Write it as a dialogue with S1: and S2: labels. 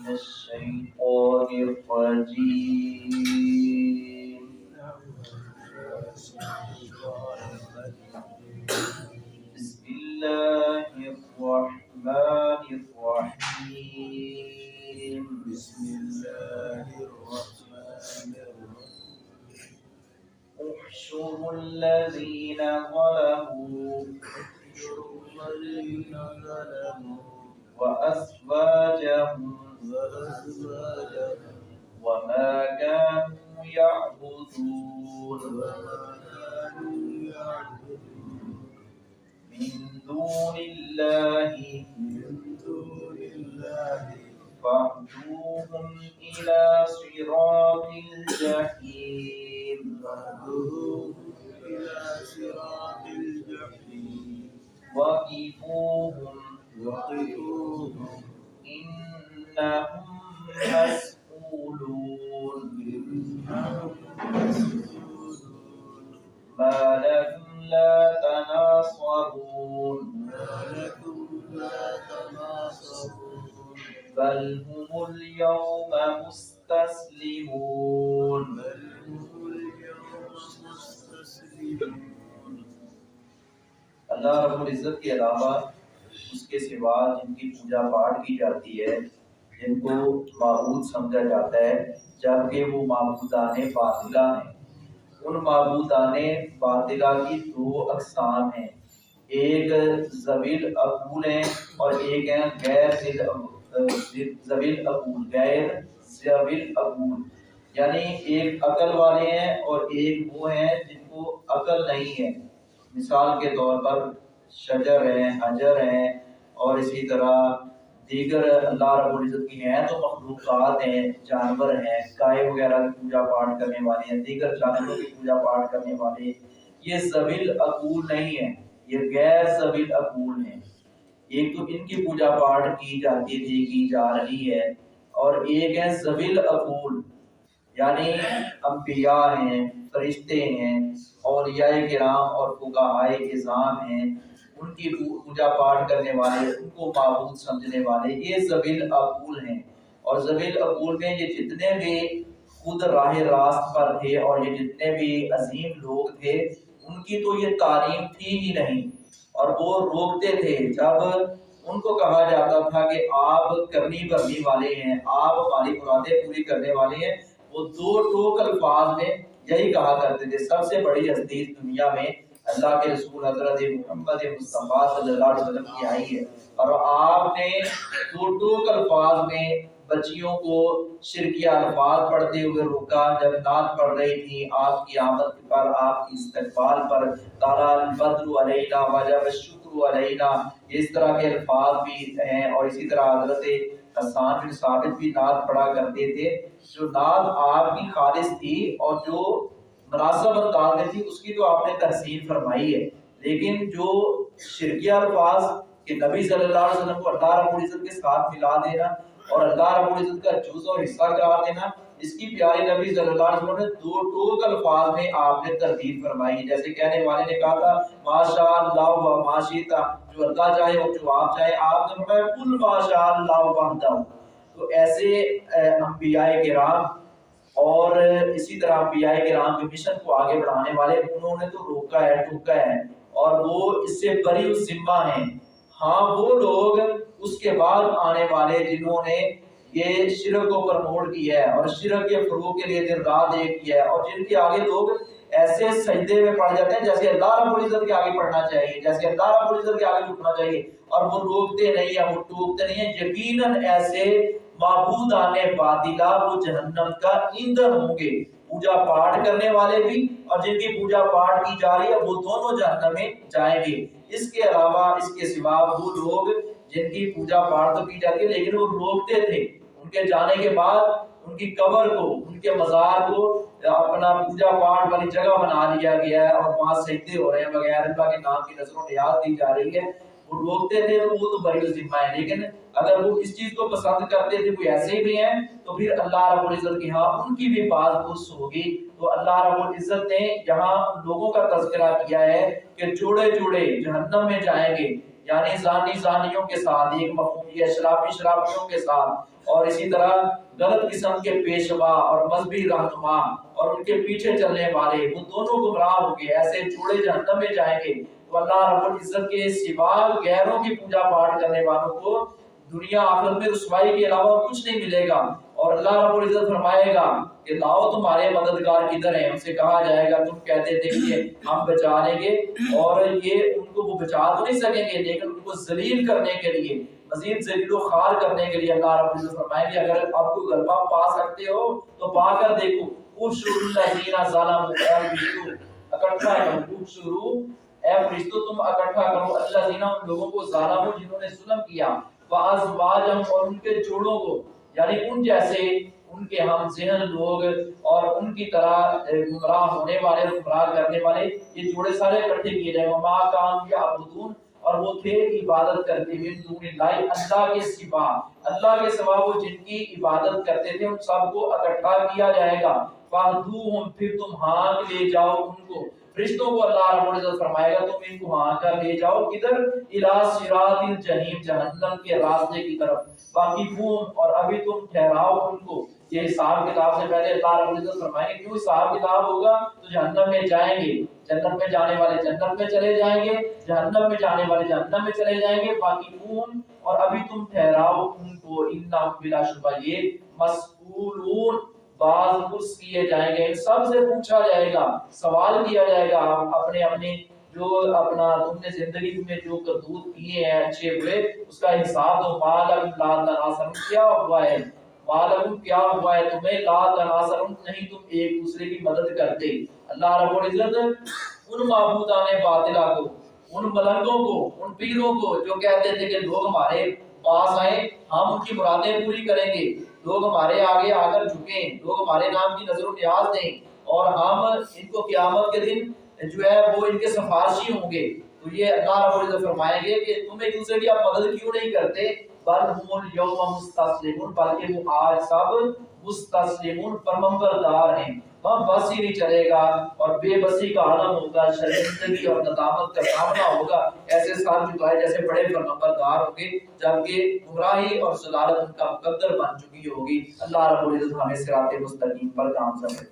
S1: من الشيطان الرجيم. بسم الله الرحمن الرحيم.
S2: بسم الله الرحمن الرحيم.
S1: احشروا الذين ظلموا وأزواجهم وما كانوا يعبدون من دون الله فاهدوهم إلى صراط الجحيم. وقفوهم إنهم مسؤولون. ما لكم لا تناصرون بل هم اليوم مستسلمون. اللہ رب العزت کے علاوہ اس کے سوا جن کی پوجا پاٹ کی جاتی ہے، جن کو معبود سمجھا جاتا ہے، جبکہ وہ معبودان باطلہ ہیں. ان معبودان باطلہ کی دو اقسام ہیں، ایک ذوی العقول ہیں اور ایک ہیں غیر ذوی العقول. غیر ذوی العقول یعنی ایک عقل والے ہیں اور ایک وہ ہیں جن کو عقل نہیں ہے. مثال کے طور پر شجر ہیں، حجر ہیں، اور اسی طرح دیگر اللہ رب العزت کی ہیں تو مخلوقات ہیں، جانور ہیں، گائے وغیرہ کی پوجا پاٹ کرنے والے ہیں، دیگر جانوروں کی پوجا پاٹ کرنے والے. یہ ذوی العقول نہیں ہیں، یہ غیر ذوی العقول ہیں. ایک تو ان کی پوجا پاٹ کی جاتی تھی، کی جا رہی ہے، اور ایک ہے ذوی العقول یعنی انبیاء ہیں، فرشتے ہیں، اولیاء کرام اور فقہاء اعظام ہیں. ان کی پوجا پاٹ کرنے والے، ان کو معبود سمجھنے والے، یہ ذوی العقول ہیں. اور ذوی العقول میں یہ جتنے بھی خود راہ راست پر تھے اور یہ جتنے بھی عظیم لوگ تھے، ان کی تو یہ تعلیم تھی ہی نہیں، اور وہ روکتے تھے. جب ان کو کہا جاتا تھا کہ آپ کرنی بھرنی والے ہیں، آپ ہماری مرادیں پوری کرنے والے ہیں، وہ دو ٹوک الفاظ میں یہی کہا کرتے تھے. سب سے بڑی ہستی دنیا میں اللہ کے رسول حضرت محمد مصطفیٰ صلی اللہ علیہ وسلم کی آئی ہے، اور آپ نے دو ٹوک الفاظ میں بچیوں کو شرکیہ الفاظ پڑھتے ہوئے روکا. جب نعت پڑھ رہی تھی آپ کی آمد پر، آپ کی استقبال پر، طلع البدر علینا وجب الشکر علینا، اس طرح کے الفاظ بھی ہیں. اور اسی طرح حضرت حسان بن ثابت بھی نعت پڑھا کرتے تھے. جو نعت آپ کی خالص تھی اور جو مناسب انداز میں تھی اس کی تو آپ نے تحسین فرمائی ہے، لیکن جو شرکیہ الفاظ کہ نبی صلی اللہ علیہ وسلم کو اللہ رب العزت کے ساتھ ملا دینا اور اللہ رب العزت کا جز اور حصہ قرار دینا، اس کی پیارے نبی صلی اللہ علیہ وسلم نے دو ٹوک الفاظ میں آپ نے ترتیب فرمائی. جیسے کہنے والے نے کہا تھا ماشاء اللہ و ما شئت، جو اللہ چاہے اور جو آپ چاہے، آپ نے فرمایا قل ماشاء اللہ وحدہ. تو ایسے انبیاء کرام اور اسی طرح انبیاء کرام کے مشن کو آگے بڑھانے والے، انہوں نے تو روکا ہے، ٹوکا ہے، اور وہ اس سے بری الذمہ ہیں. ہاں وہ لوگ اس کے بعد آنے والے جنہوں نے یہ شرک کو پرموٹ کیا ہے اور شرک کے فروغ کے لیے دن رات ایک کیا ہے، اور جن کے آگے لوگ ایسے سجدے میں پڑ جاتے ہیں جیسے اللہ رب العزت کے آگے پڑھنا چاہیے، جیسے اللہ رب العزت کے آگے جھکنا چاہیے، اور وہ روکتے نہیں ہیں، وہ ٹوکتے نہیں ہیں. یقیناً ایسے معبودان باطلہ وہ جہنم کا ایندھن ہوں گے. پوجا پاٹ کرنے والے بھی اور جن کی پوجا پاٹ کی جا رہی ہے وہ دونوں جہنم میں جائیں گے. اس کے علاوہ، اس کے سوا وہ لوگ جن کی پوجا پاٹ تو کی جاتی ہے لیکن وہ روکتے تھے، ان کے جانے کے بعد ان کی قبر کو، ان کے مزار کو اپنا پوجا پاٹ والی جگہ بنا لیا گیا ہے اور وہاں سجدے ہو رہے ہیں، بغیر اللہ کے نام کی نذر و نیاز دی جا رہی ہے. وہ روکتے تھے تو وہ تو بری الذمہ ہے، لیکن اگر وہ اس چیز کو پسند کرتے تھے، کوئی ایسے بھی ہیں، تو پھر اللہ رب العزت کی ہاں ان کی بھی بات اس ہوگی. تو اللہ رب العزت نے یہاں لوگوں کا تذکرہ کیا ہے کہ جوڑے جوڑے جہنم میں جائیں گے. یعنی زانی زانیوں کے ساتھ، ایک مفہوم یہ شرابی شرابیوں کے ساتھ، اور اسی طرح غلط قسم کے پیشوا اور مذہبی رہنما اور ان کے پیچھے چلنے والے، وہ دونوں گمراہ ہوں گے، ایسے جوڑے جہنم میں جائیں گے۔ تو اللہ رب العزت کے سوا غیروں کی پوجا پاٹ کرنے والوں کو دنیا آخرت میں رسوائی کے علاوہ کچھ نہیں ملے گا۔ اور اللہ رب العزت فرمائے گا کہ لاؤ تمہارے مددگار کدھر ہیں؟ ان سے کہا جائے گا تم کہتے تھے کہ ہم بچا لیں گے، اور یہ ان کو وہ بچا تو نہیں سکیں گے، لیکن ان کو ذلیل کرنے کے لیے، مزید ذلیل و خوار کرنے کے لیے اللہ رب العزت فرمائیں گے اگر آپ کو غلبہ پا سکتے ہو تو پا کر دیکھو، اُشْرُوا الَّذِينَ ظَلَمُوا، اے فرشتو اکٹھا کرو، اُشْرُوا اے فرشتو تم اکٹھا کرو، الَّذِينَ ان لوگوں کو، ظَلَمُوا جنہوں نے ظلم کیا، وَأَزْوَاجَهُمْ اور ان کے جوڑوں کو، یعنی ان جیسے ان کے ہم ذہن لوگ اور ان کی طرح گمراہ ہونے والے، گمراہ کرنے والے، یہ جوڑے سارے اکٹھے کیے جائیں۔ وما کانوا یعبدون اور وہ تھے عبادت کرتے من دون اللہ، اللہ کے سوا، اللہ کے سوا وہ جن کی عبادت کرتے تھے ان سب کو اکٹھا کیا جائے گا۔ فاہدوہم پھر تم ہانک لے جاؤ ان کو، فرشتوں کو اللہ رب العزت فرمائے گا تم ان کو ہانک کر لے جاؤ کدھر؟ الی صراط الجحیم، جہنم کے راستے کی طرف۔ واقفون اور ابھی تم ٹھہراؤ ان کو، یہ حساب کتاب سے پہلے اللہ رب العزت فرمائیں گے کیوں حساب کتاب ہوگا تو جہنم میں جائیں گے، جنت میں جانے والے جنت میں چلے جائیں گے، جہنم میں جانے والے جہنم میں چلے جائیں گے۔ واقفون اور ابھی تم ٹھہراؤ ان کو، انہم بلا شبہ یہ مسئولون باز پرس کیے جائیں گے، ان سب سے پوچھا جائے گا، سوال کیا جائے گا، اپنے اپنے جو اپنا تم نے زندگی میں جو کرتوت کیے ہیں اچھے برے اس کا حساب دو۔ مالکم لا تناصرون، کیا ہوا ہے، مالکم کیا ہوا ہے تمہیں، لا تناصرون نہیں تم ایک دوسرے کی مدد کرتے۔ اللہ رب العزت ان معبودان باطلہ کو، ان ملنگوں کو، ان پیروں کو جو کہتے تھے کہ لوگ ہمارے پاس آئیں ہم ان کی مرادیں پوری کریں گے، لوگ ہمارے آگے آ کر جھکیں، لوگ ہمارے نام کی نظر و نیاز دیں، اور ہم ان کو قیامت کے دن جو ہے وہ ان کے سفارشی ہوں گے، تو یہ اللہ رب العزت فرمائیں گے کہ تم ایک دوسرے کی آپ مدد کیوں نہیں کرتے؟ بل ہم الیوم مستسلمون، بلکہ وہ آج سب مستسلمون فرمانبردار ہیں، وہاں بس ہی نہیں چلے گا اور بے بسی کا عالم ہوگا، شرمندگی اور ندامت کا سامنا ہوگا، ایسے سال جھکائے جیسے بڑے فرمانبردار ہوں گے جبکہ گمراہی اور ضلالت ان کا مقدر بن چکی ہوگی۔ اللہ رب العزت ہمیں صراط مستقیم پر کام سمجھے۔